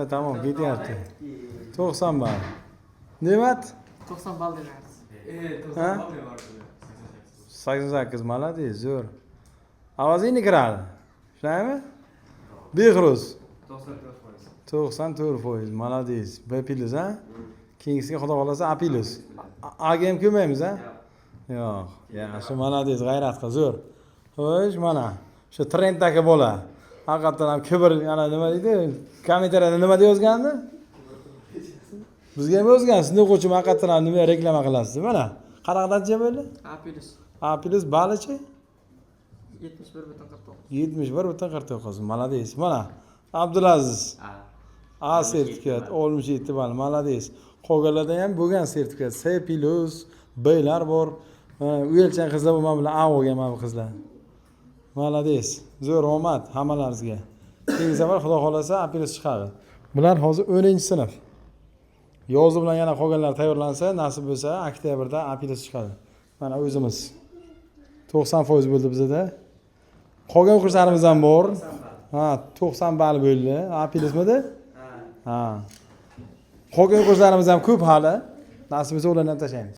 Tamam ketyapti. 90 ball. Nemat? 90 ball beramiz. 90 ball 88 молодец, zo'r. Ovozing kiradi. Shunaqmi? Behruz. 94%. Молодец. B plus ha? Keyingisiga xudo xolasa A plus. A'ga ham ko'maymiz ha? Yo'q. Yaxshi, молодец, g'ayrat qil, zo'r. Xo'sh, mana shu trenddagi bola. Haqiqatan ham kibr, yana nima deydi? Kommentariyada nima deb yozgandi? Bizga ham yozgan, sizni o'quvchim haqiqatan ham nima reklama qilasiz? Mana, qanaqadanchi bo'ldi? A plus. A plus balichi? 71,49. 71,49. Молодец. Mana, Abdulaziz. A sertifikat, 67 ball. Молодец. Qolganlarda ham bo'lgan sertifikat. C plus, B'lar bor. Uyelchan qizlar bu men bilan A olgan mana bu qizlar. Молодец. Zo'r omad hammalaringizga. Keyingi safar xudo xolasa A plus chiqadi. Bular hozir 10-sinf. Yozuv bilan yana qolganlar tayyorlansa, nasib bo'lsa, oktyabrda A plus chiqadi. Mana o'zimiz 90% bo'ldi bizda. Qolgan o'quvchilarimiz ham bor. Ha, 90 ball bo'ldi. A plusmidi? Ha. Qolgan o'quvchilarimiz ham ko'p hali. Nasib bo'lsa ularni ham tashlaymiz.